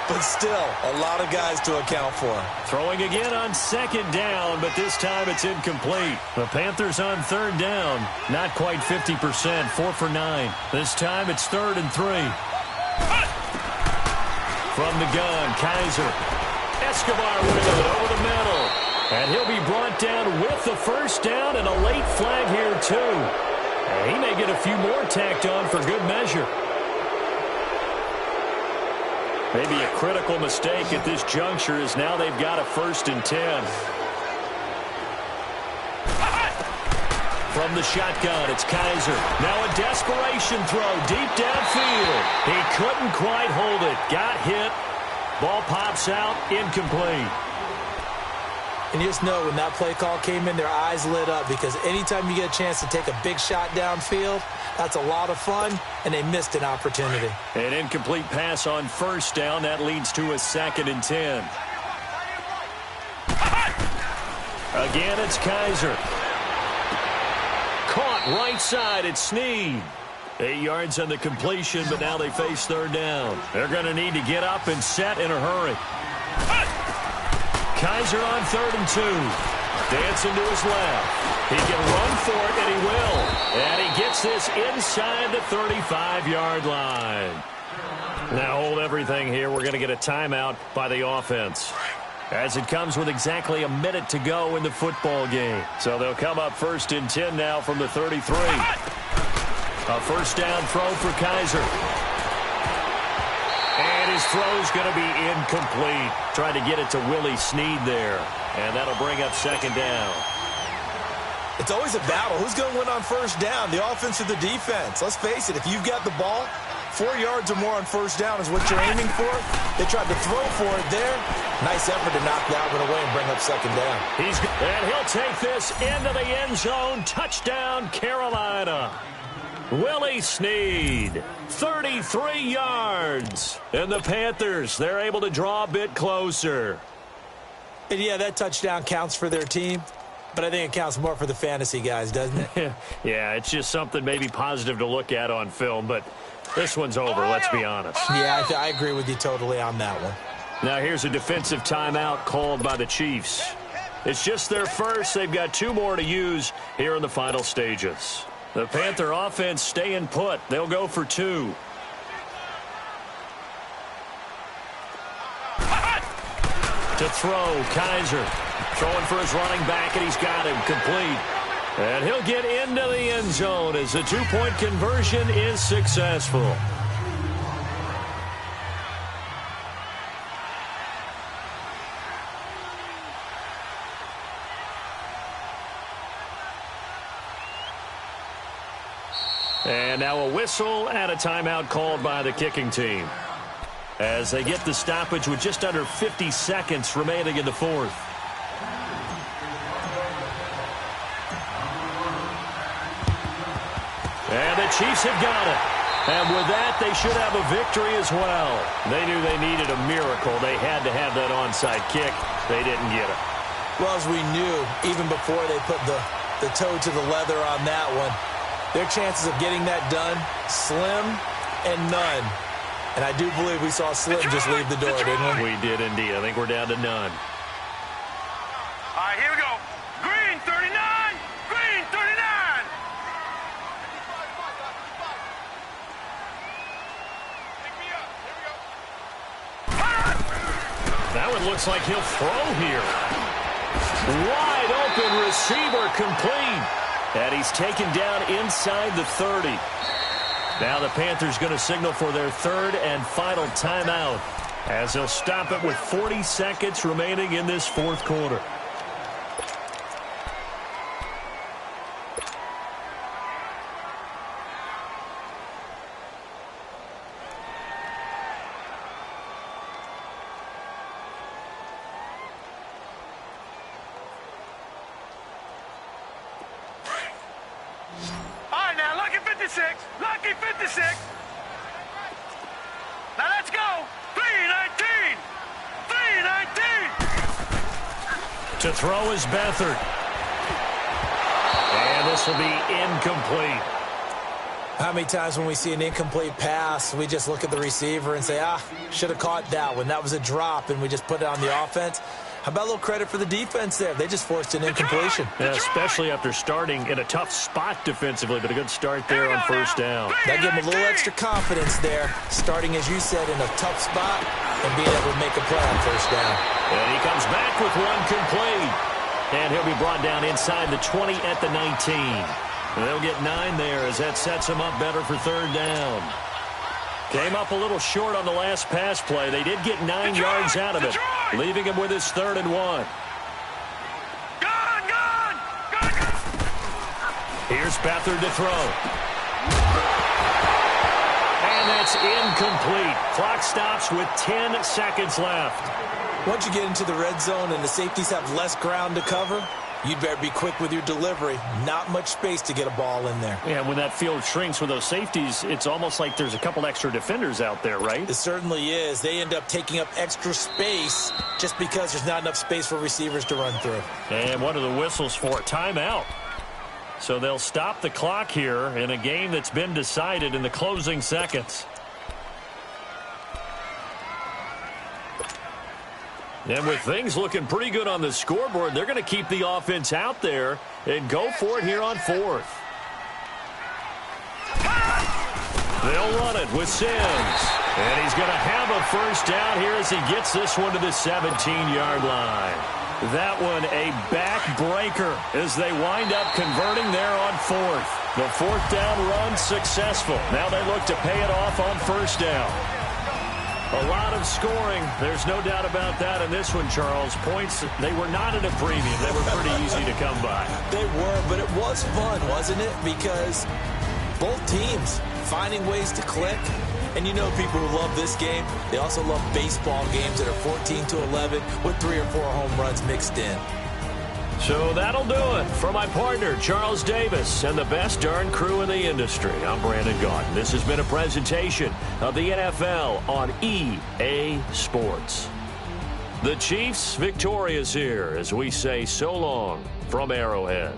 but still a lot of guys to account for. Throwing again on 2nd down, but this time it's incomplete. The Panthers on 3rd down, not quite 50%, 4 for 9. This time it's 3rd and 3. From the gun, Kaiser. Escobar with it over the middle. And he'll be brought down with the first down and a late flag here, too. And he may get a few more tacked on for good measure. Maybe a critical mistake at this juncture as now they've got a 1st and 10. From the shotgun, it's Kaiser. Now a desperation throw deep downfield. He couldn't quite hold it. Got hit. Ball pops out, incomplete. And you just know when that play call came in, their eyes lit up because anytime you get a chance to take a big shot downfield, that's a lot of fun, and they missed an opportunity. An incomplete pass on 1st down. That leads to a 2nd and 10. Again, it's Kaiser. Caught right side. It's Snead. 8 yards on the completion, but now they face third down. They're going to need to get up and set in a hurry. Kaiser on 3rd and 2. Dancing to his left. He can run for it, and he will. And he gets this inside the 35-yard line. Now hold everything here. We're going to get a timeout by the offense, as it comes with exactly a minute to go in the football game. So they'll come up 1st and 10 now from the 33. A first down throw for Kaiser. And his throw's going to be incomplete. Tried to get it to Willie Snead there. And that'll bring up 2nd down. It's always a battle. Who's going to win on first down, the offense or the defense? Let's face it, if you've got the ball, 4 yards or more on first down is what you're aiming for. They tried to throw for it there. Nice effort to knock that one away and bring up 2nd down. And he'll take this into the end zone. Touchdown, Carolina. Willie Snead, 33 yards. And the Panthers, they're able to draw a bit closer. And yeah, that touchdown counts for their team, but I think it counts more for the fantasy guys, doesn't it? Yeah, it's just something maybe positive to look at on film, but this one's over, let's be honest. Yeah, I agree with you totally on that one. Now here's a defensive timeout called by the Chiefs. It's just their first. They've got 2 more to use here in the final stages. The Panther offense staying put. They'll go for 2. To throw, Kaiser. Throwing for his running back, and he's got him complete. And he'll get into the end zone as the 2-point conversion is successful. And now a whistle and a timeout called by the kicking team, as they get the stoppage with just under 50 seconds remaining in the 4th. And the Chiefs have got it. And with that, they should have a victory as well. They knew they needed a miracle. They had to have that onside kick. They didn't get it. Well, as we knew, even before they put the toe to the leather on that one, their chances of getting that done, slim and none. And I do believe we saw Slim just leave the door, didn't we? We did indeed. I think we're down to none. All right, here we go. Green 39. Green 39. That one looks like he'll throw here. Wide open receiver complete. And he's taken down inside the 30. Now the Panthers going to signal for their 3rd and final timeout, as they'll stop it with 40 seconds remaining in this 4th quarter. Lucky 56. Now let's go. 319. 319. To throw is Beathard. And this will be incomplete. How many times when we see an incomplete pass, we just look at the receiver and say, should have caught that one. That was a drop, and we just put it on the offense. How about a little credit for the defense there? They just forced an incompletion. Yeah, especially after starting in a tough spot defensively, but a good start there on first down. That gave them a little extra confidence there, starting, as you said, in a tough spot and being able to make a play on first down. And he comes back with one complete. And he'll be brought down inside the 20 at the 19. And they'll get 9 there as that sets him up better for third down. Came up a little short on the last pass play. They did get 9 yards out of it, leaving him with his 3rd and 1. Here's Beathard to throw. And that's incomplete. Clock stops with 10 seconds left. Once you get into the red zone and the safeties have less ground to cover, You'd better be quick with your delivery. Not much space to get a ball in there. Yeah, when that field shrinks with those safeties, it's almost like there's a couple extra defenders out there, right? It certainly is. They end up taking up extra space just because there's not enough space for receivers to run through. And what are the whistles for? Timeout. So they'll stop the clock here in a game that's been decided in the closing seconds. And with things looking pretty good on the scoreboard, they're going to keep the offense out there and go for it here on fourth. They'll run it with Sims. And he's going to have a first down here as he gets this one to the 17-yard line. That one a backbreaker as they wind up converting there on fourth. The fourth down run successful. Now they look to pay it off on first down. A lot of scoring. There's no doubt about that in this one, Charles. Points, they were not at a premium. They were pretty easy to come by. They were, but it was fun, wasn't it? Because both teams finding ways to click. And you know people who love this game, they also love baseball games that are 14-11 with 3 or 4 home runs mixed in. So that'll do it. For my partner, Charles Davis, and the best darn crew in the industry, I'm Brandon Gaudin. This has been a presentation of the NFL on EA Sports. The Chiefs victorious here as we say so long from Arrowhead.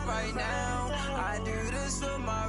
Right now, I do this for my